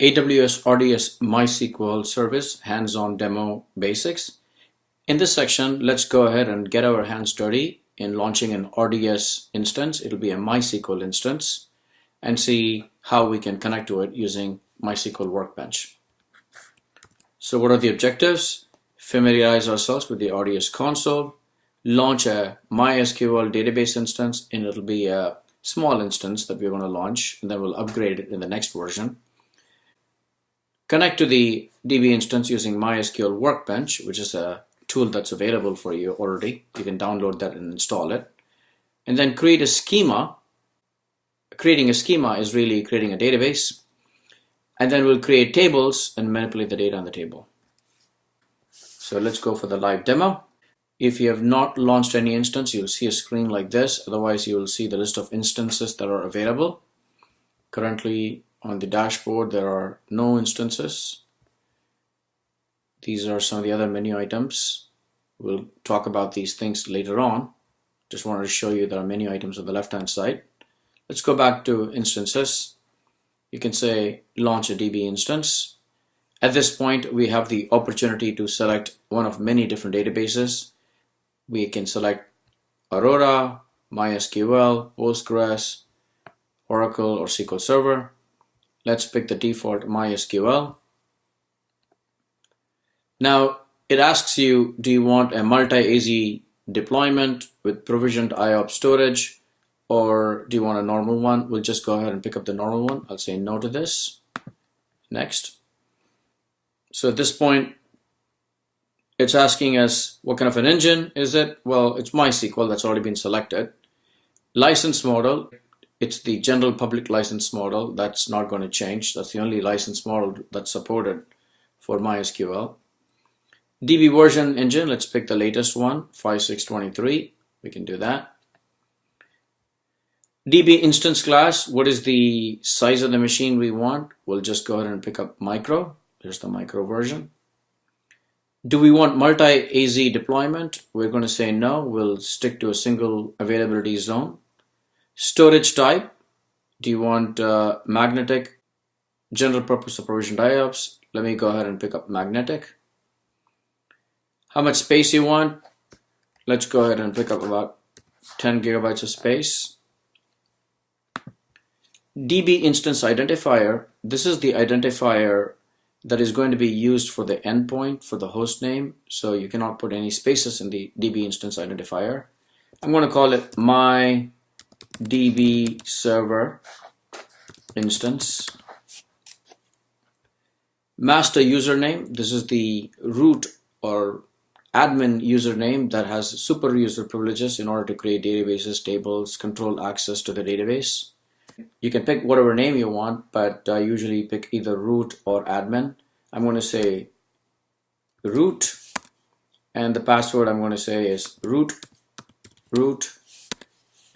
AWS RDS MySQL Service Hands-on Demo Basics. In this section, let's go ahead and get our hands dirty in launching an RDS instance. It'll be a MySQL instance, and see how we can connect to it using MySQL Workbench. So what are the objectives? Familiarize ourselves with the RDS console, launch a MySQL database instance, and it'll be a small instance that we're going to launch, and then we'll upgrade it in the next version. Connect to the DB instance using MySQL Workbench, which is a tool that's available for you already. You can download that and install it. And then create a schema. Creating a schema is really creating a database. And then we'll create tables and manipulate the data on the table. So let's go for the live demo. If you have not launched any instance, you'll see a screen like this. Otherwise, you will see the list of instances that are available. Currently, on the dashboard, there are no instances. These are some of the other menu items. We'll talk about these things later on. Just wanted to show you there are menu items on the left-hand side. Let's go back to instances. You can say launch a DB instance. At this point, we have the opportunity to select one of many different databases. We can select Aurora, MySQL, Postgres, Oracle, or SQL Server. Let's pick the default MySQL. Now it asks you, do you want a multi-AZ deployment with provisioned IOPS storage, or do you want a normal one? We'll just go ahead and pick up the normal one. I'll say no to this. Next. So at this point, it's asking us what kind of an engine is it? Well, it's MySQL, that's already been selected. License model. It's the general public license model. That's not going to change. That's the only license model that's supported for MySQL. DB version engine, let's pick the latest one, 5.6.23. We can do that. DB instance class, what is the size of the machine we want? We'll just go ahead and pick up micro. There's the micro version. Do we want multi-AZ deployment? We're going to say no. We'll stick to a single availability zone. Storage type, do you want magnetic, general purpose or provisioned IOPS? Let me go ahead and pick up magnetic. How much space you want? Let's go ahead and pick up about 10 gigabytes of space. DB instance identifier, this is the identifier that is going to be used for the endpoint for the host name, so you cannot put any spaces in the DB instance identifier. I'm going to call it my DB server instance. Master username, this is the root or admin username that has super user privileges in order to create databases, tables, control access to the database. You can pick whatever name you want, but I usually pick either root or admin. I'm going to say root, and the password I'm going to say is root,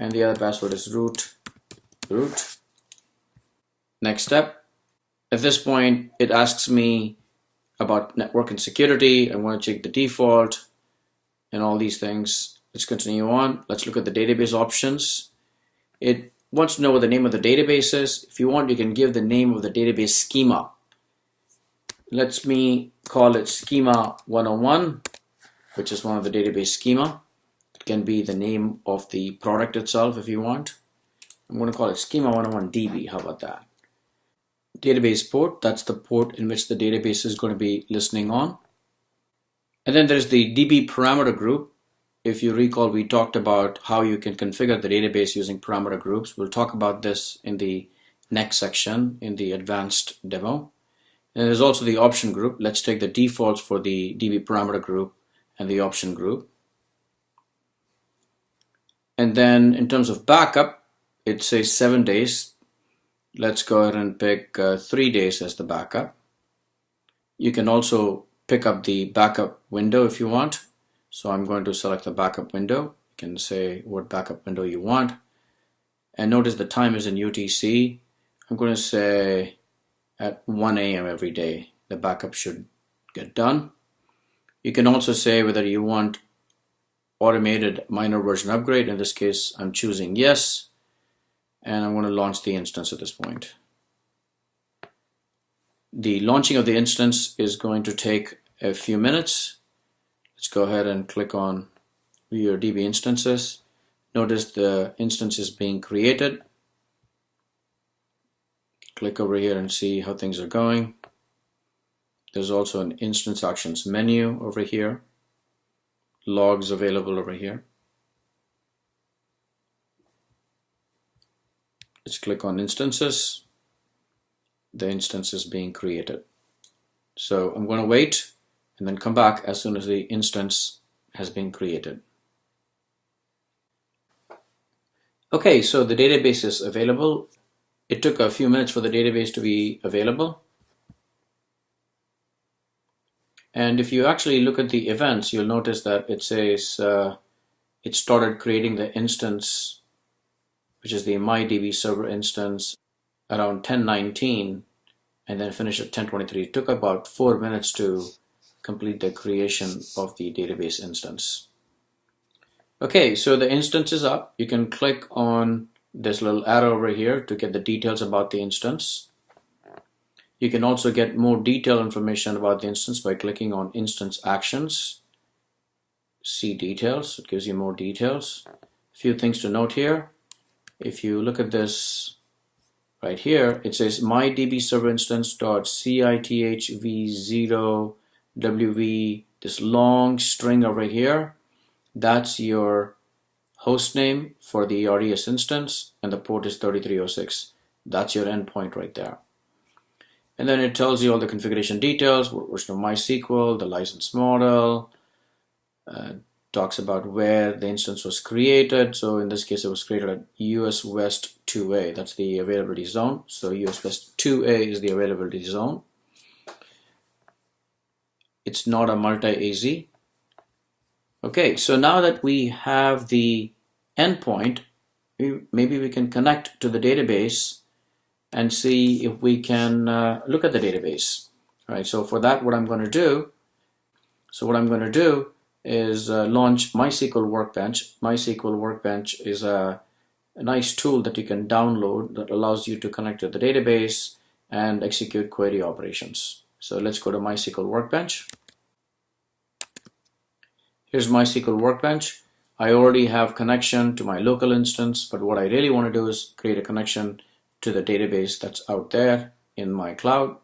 and the other password is root. Next step. At this point, it asks me about network and security. I'm going to check the default and all these things. Let's continue on. Let's look at the database options. It wants to know what the name of the database is. If you want, you can give the name of the database schema. Let me call it schema 101, which is one of the database schema. It can be the name of the product itself if you want. I'm going to call it schema 101 DB. How about that? Database port, that's the port in which the database is going to be listening on. And then there's the DB parameter group. If you recall, we talked about how you can configure the database using parameter groups. We'll talk about this in the next section in the advanced demo. And there's also the option group. Let's take the defaults for the DB parameter group and the option group. And then in terms of backup, it says 7 days. Let's go ahead and pick 3 days as the backup. You can also pick up the backup window if you want. So I'm going to select the backup window. You can say what backup window you want. And notice the time is in UTC. I'm going to say at 1 a.m. every day, the backup should get done. You can also say whether you want automated minor version upgrade. In this case, I'm choosing yes. And I'm going to launch the instance at this point. The launching of the instance is going to take a few minutes. Let's go ahead and click on View Your DB Instances. Notice the instance is being created. Click over here and see how things are going. There's also an Instance Actions menu over here. Logs available over here. Let's click on Instances. The instance is being created. So I'm going to wait and then come back as soon as the instance has been created. Okay, so the database is available. It took a few minutes for the database to be available. And if you actually look at the events, you'll notice that it says it started creating the instance, which is the MyDB server instance, around 10:19 and then finished at 10:23. It took about 4 minutes to complete the creation of the database instance. Okay, so the instance is up. You can click on this little arrow over here to get the details about the instance. You can also get more detailed information about the instance by clicking on Instance Actions. See Details, it gives you more details. A few things to note here. If you look at this right here, it says MyDB server instance.cithv0wv, this long string over here. That's your host name for the RDS instance, and the port is 3306. That's your endpoint right there. And then it tells you all the configuration details, version of MySQL, the license model, talks about where the instance was created. So in this case, it was created at US West 2A. That's the availability zone. So US West 2A is the availability zone. It's not a multi-AZ. Okay, so now that we have the endpoint, maybe we can connect to the database and see if we can look at the database. All right, so for that, what I'm going to do is launch MySQL Workbench. MySQL Workbench is a nice tool that you can download that allows you to connect to the database and execute query operations. So let's go to MySQL Workbench. Here's MySQL Workbench. I already have connection to my local instance, but what I really want to do is create a connection to the database that's out there in my cloud.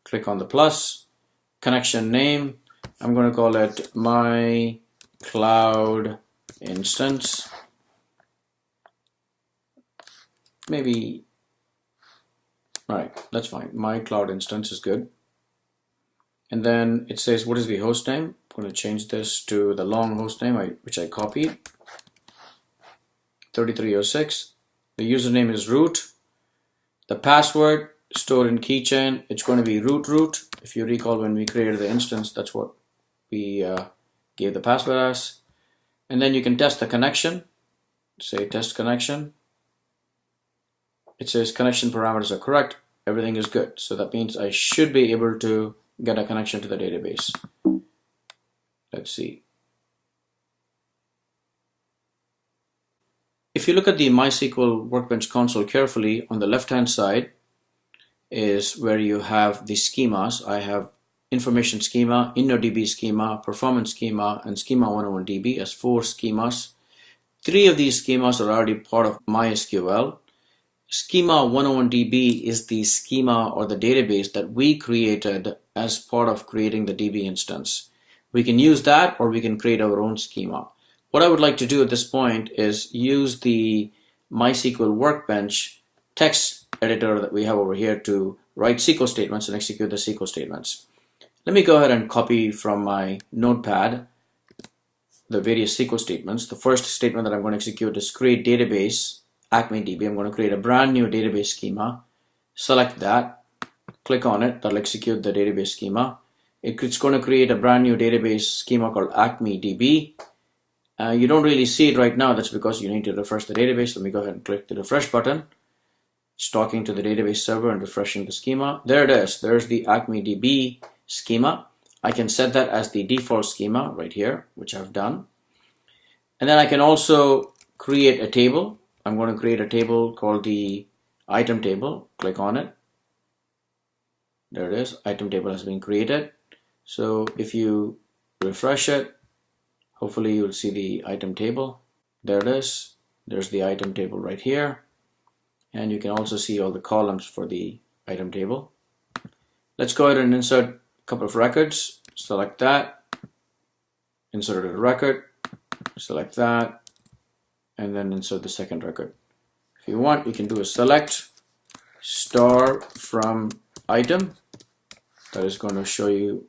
Click on the plus, connection name. I'm going to call it My Cloud Instance. Maybe, all right, that's fine. My Cloud Instance is good. And then it says, what is the host name? I'm going to change this to the long host name, which I copied, 3306. The username is root. The password stored in keychain, it's going to be root. If you recall, when we created the instance, that's what we gave the password as. And then you can test the connection. Say test connection. It says connection parameters are correct. Everything is good. So that means I should be able to get a connection to the database. Let's see. If you look at the MySQL Workbench console carefully, on the left-hand side is where you have the schemas. I have information schema, InnoDB schema, performance schema, and schema 101DB as 4 schemas. 3 of these schemas are already part of MySQL. Schema 101DB is the schema or the database that we created as part of creating the DB instance. We can use that, or we can create our own schema. What I would like to do at this point is use the MySQL Workbench text editor that we have over here to write SQL statements and execute the SQL statements. Let me go ahead and copy from my notepad the various SQL statements. The first statement that I'm going to execute is create database, Acme DB. I'm going to create a brand new database schema. Select that, click on it, that'll execute the database schema. It's going to create a brand new database schema called Acme DB. You don't really see it right now. That's because you need to refresh the database. Let me go ahead and click the refresh button. It's talking to the database server and refreshing the schema. There it is. There's the Acme DB schema. I can set that as the default schema right here, which I've done. And then I can also create a table. I'm going to create a table called the item table. Click on it. There it is. Item table has been created. So if you refresh it, hopefully you'll see the item table. There it is. There's the item table right here. And you can also see all the columns for the item table. Let's go ahead and insert a couple of records. Select that. Insert a record. Select that. And then insert the second record. If you want, you can do a select star from item. That is going to show you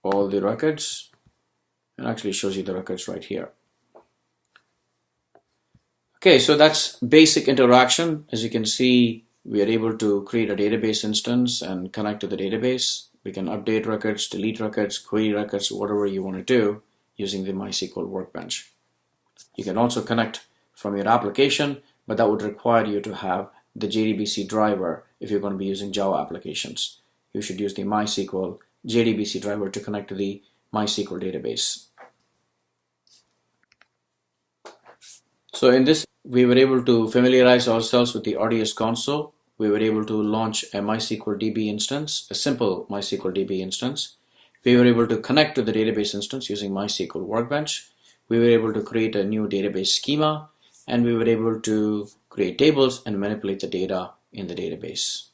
all the records, and actually shows you the records right here. Okay, so that's basic interaction. As you can see, we are able to create a database instance and connect to the database. We can update records, delete records, query records, whatever you want to do using the MySQL Workbench. You can also connect from your application, but that would require you to have the JDBC driver if you're going to be using Java applications. You should use the MySQL JDBC driver to connect to the MySQL database. So in this, we were able to familiarize ourselves with the RDS console. We were able to launch a MySQL DB instance, a simple MySQL DB instance. We were able to connect to the database instance using MySQL Workbench. We were able to create a new database schema, and we were able to create tables and manipulate the data in the database.